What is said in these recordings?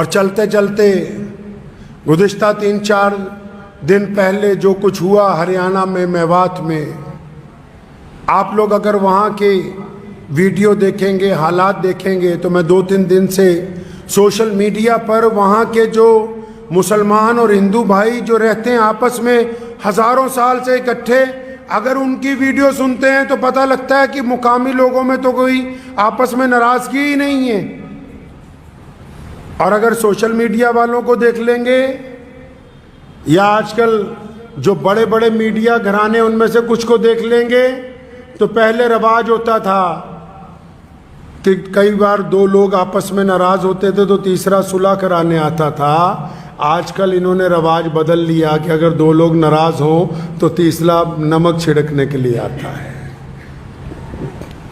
और चलते चलते गुज़िश्ता 3-4 दिन पहले जो कुछ हुआ हरियाणा में मेवात में, आप लोग अगर वहाँ के वीडियो देखेंगे, हालात देखेंगे, तो मैं 2-3 दिन से सोशल मीडिया पर वहाँ के जो मुसलमान और हिंदू भाई जो रहते हैं आपस में हज़ारों साल से इकट्ठे, अगर उनकी वीडियो सुनते हैं तो पता लगता है कि मुकामी लोगों में तो कोई आपस में नाराज़गी ही नहीं है। और अगर सोशल मीडिया वालों को देख लेंगे या आजकल जो बड़े बड़े मीडिया घराने उनमें से कुछ को देख लेंगे, तो पहले रवाज होता था कि कई बार 2 लोग आपस में नाराज़ होते थे तो तीसरा सुलह कराने आता था। आजकल इन्होंने रवाज बदल लिया कि अगर 2 लोग नाराज़ हों तो तीसरा नमक छिड़कने के लिए आता है।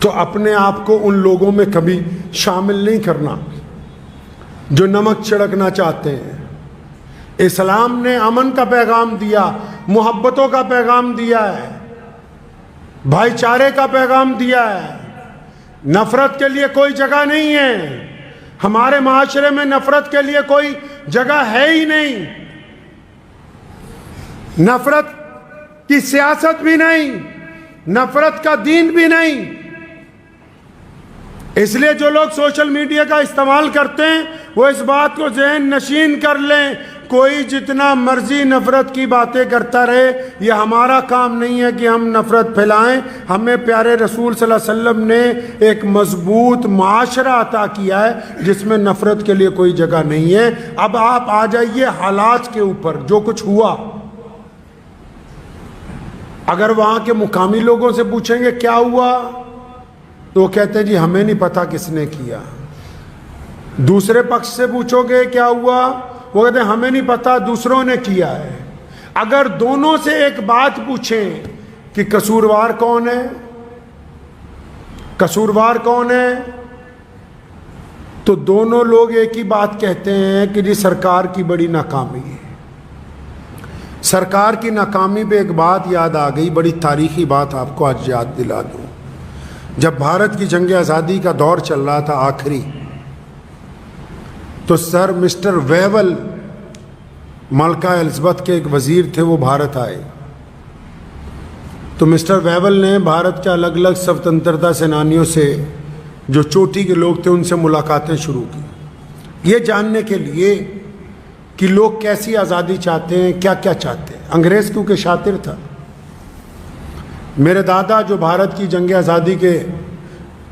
तो अपने आप को उन लोगों में कभी शामिल नहीं करना जो नमक छिड़कना चाहते हैं। इस्लाम ने अमन का पैगाम दिया, मोहब्बतों का पैगाम दिया है, भाईचारे का पैगाम दिया है। नफरत के लिए कोई जगह नहीं है। हमारे माशरे में नफरत के लिए कोई जगह है ही नहीं। नफरत की सियासत भी नहीं, नफरत का दीन भी नहीं। इसलिए जो लोग सोशल मीडिया का इस्तेमाल करते हैं वो इस बात को ज़हन नशीन कर लें, कोई जितना मर्जी नफरत की बातें करता रहे, यह हमारा काम नहीं है कि हम नफरत फैलाएं। हमें प्यारे रसूल सल्लल्लाहु अलैहि वसल्लम ने एक मजबूत माशरा अता किया है जिसमें नफरत के लिए कोई जगह नहीं है। अब आप आ जाइए हालात के ऊपर, जो कुछ हुआ। अगर वहां के मुकामी लोगों से पूछेंगे क्या हुआ, तो वो कहते हैं जी हमें नहीं पता किसने किया। दूसरे पक्ष से पूछोगे क्या हुआ, वो कहते हैं हमें नहीं पता, दूसरों ने किया है। अगर दोनों से एक बात पूछें कि कसूरवार कौन है, कसूरवार कौन है, तो दोनों लोग एक ही बात कहते हैं कि जी सरकार की बड़ी नाकामी है। सरकार की नाकामी पे एक बात याद आ गई, बड़ी तारीखी बात आपको आज याद दिला दूं। जब भारत की जंग आज़ादी का दौर चल रहा था आखिरी, तो सर मिस्टर वेवल, मलका एलिज़ाबेथ के एक वज़ीर थे, वो भारत आए। तो मिस्टर वेवल ने भारत के अलग अलग स्वतंत्रता सेनानियों से, जो चोटी के लोग थे, उनसे मुलाकातें शुरू की, ये जानने के लिए कि लोग कैसी आज़ादी चाहते हैं, क्या क्या चाहते हैं। अंग्रेज़ क्योंकि शातिर था। मेरे दादा जो भारत की जंग आज़ादी के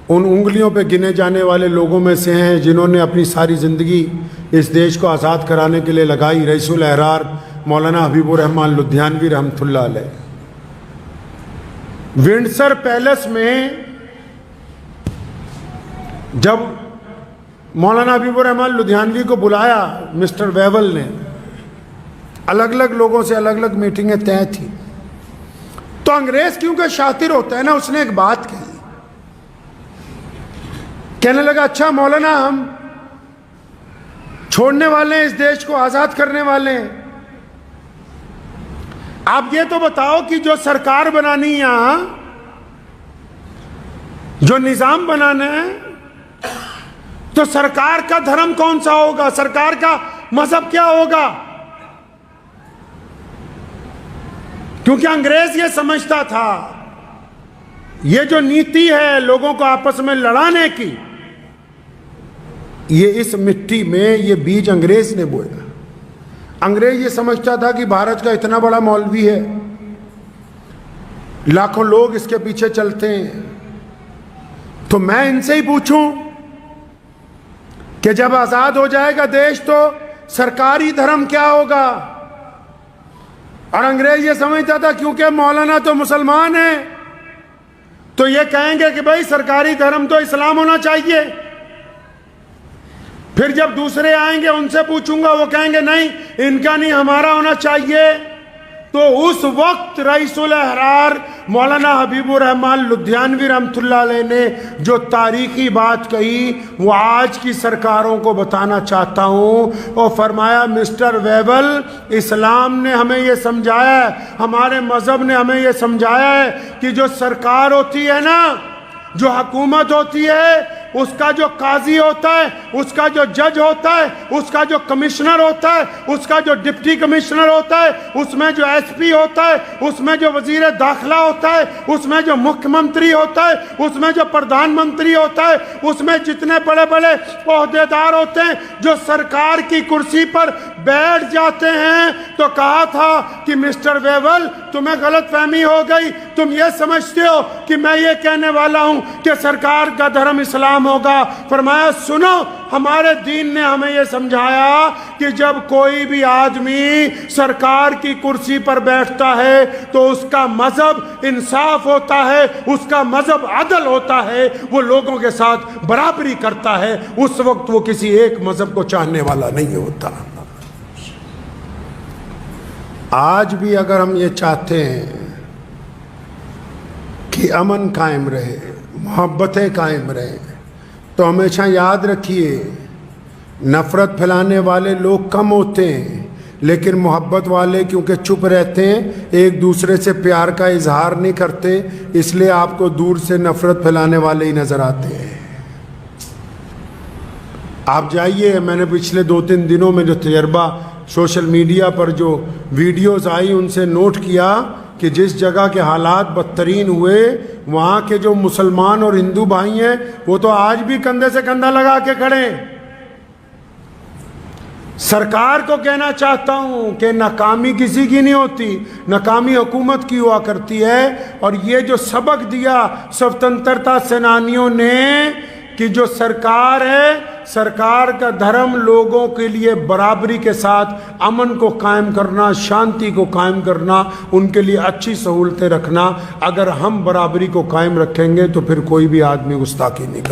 उन उंगलियों पे गिने जाने वाले लोगों में से हैं जिन्होंने अपनी सारी ज़िंदगी इस देश को आज़ाद कराने के लिए लगाई, रईसुल अहरार मौलाना हबीबुर रहमान लुधियानवी रहमतुल्लाह अलैह। विंडसर पैलेस में जब मौलाना हबीबुर रहमान लुधियानवी को बुलाया मिस्टर वेवल ने, अलग अलग लोगों से अलग अलग मीटिंगें तय थी। तो अंग्रेज क्योंकि शातिर होता है ना, उसने एक बात कही, कहने लगा अच्छा मौलाना हम छोड़ने वाले हैं, इस देश को आज़ाद करने वाले हैं। आप ये तो बताओ कि जो सरकार बनानी है यहां, जो निजाम बनाना है, तो सरकार का धर्म कौन सा होगा, सरकार का मजहब क्या होगा? क्योंकि अंग्रेज ये समझता था ये जो नीति है लोगों को आपस में लड़ाने की, ये इस मिट्टी में ये बीज अंग्रेज ने बोया। अंग्रेज ये समझता था कि भारत का इतना बड़ा मौलवी है, लाखों लोग इसके पीछे चलते हैं, तो मैं इनसे ही पूछूं कि जब आजाद हो जाएगा देश तो सरकारी धर्म क्या होगा? और अंग्रेज ये समझता था क्योंकि मौलाना तो मुसलमान है, तो ये कहेंगे कि भाई सरकारी धर्म तो इस्लाम होना चाहिए। फिर जब दूसरे आएंगे उनसे पूछूंगा, वो कहेंगे नहीं इनका नहीं हमारा होना चाहिए। तो उस वक्त रईसुल अहरार मौलाना हबीबुर रहमान लुधियानवी रहमतुल्लाह अलैह ने जो तारीखी बात कही, वो आज की सरकारों को बताना चाहता हूँ। और फरमाया मिस्टर वेवल, इस्लाम ने हमें ये समझाया है, हमारे मज़हब ने हमें ये समझाया है कि जो सरकार होती है ना, जो हुकूमत होती है, उसका जो काजी होता है, उसका जो जज होता है, उसका जो कमिश्नर होता है, उसका जो डिप्टी कमिश्नर होता है, उसमें जो एसपी होता है, उसमें जो वजीर दाखिला होता है, उसमें जो मुख्यमंत्री होता है, उसमें जो प्रधानमंत्री होता है, उसमें जितने बड़े बड़े ओहदेदार होते हैं जो सरकार की कुर्सी पर बैठ जाते हैं, तो कहा था कि मिस्टर वेवल तुम्हें गलतफहमी हो गई, तुम ये समझते हो कि मैं ये कहने वाला हूं कि सरकार का धर्म इस्लाम होगा। फरमाया सुनो, हमारे दीन ने हमें यह समझाया कि जब कोई भी आदमी सरकार की कुर्सी पर बैठता है तो उसका मजहब इंसाफ होता है, उसका मजहब अदल होता है, वो लोगों के साथ बराबरी करता है, उस वक्त वो किसी एक मजहब को चाहने वाला नहीं होता। आज भी अगर हम ये चाहते हैं कि अमन कायम रहे, मोहब्बतें कायम रहें, तो हमेशा याद रखिए नफ़रत फैलाने वाले लोग कम होते हैं, लेकिन मोहब्बत वाले क्योंकि चुप रहते हैं, एक दूसरे से प्यार का इजहार नहीं करते, इसलिए आपको दूर से नफ़रत फैलाने वाले ही नज़र आते हैं। आप जाइए, मैंने पिछले 2-3 दिनों में जो तजर्बा सोशल मीडिया पर जो वीडियोस आई उनसे नोट किया कि जिस जगह के हालात बदतरीन हुए, वहाँ के जो मुसलमान और हिंदू भाई हैं वो तो आज भी कंधे से कंधा लगा के खड़े हैं। सरकार को कहना चाहता हूँ कि नाकामी किसी की नहीं होती, नाकामी हुकूमत की हुआ करती है। और ये जो सबक दिया स्वतंत्रता सेनानियों ने कि जो सरकार है, सरकार का धर्म लोगों के लिए बराबरी के साथ अमन को कायम करना, शांति को कायम करना, उनके लिए अच्छी सहूलतें रखना, अगर हम बराबरी को कायम रखेंगे तो फिर कोई भी आदमी गुस्ताखी नहीं करेगा।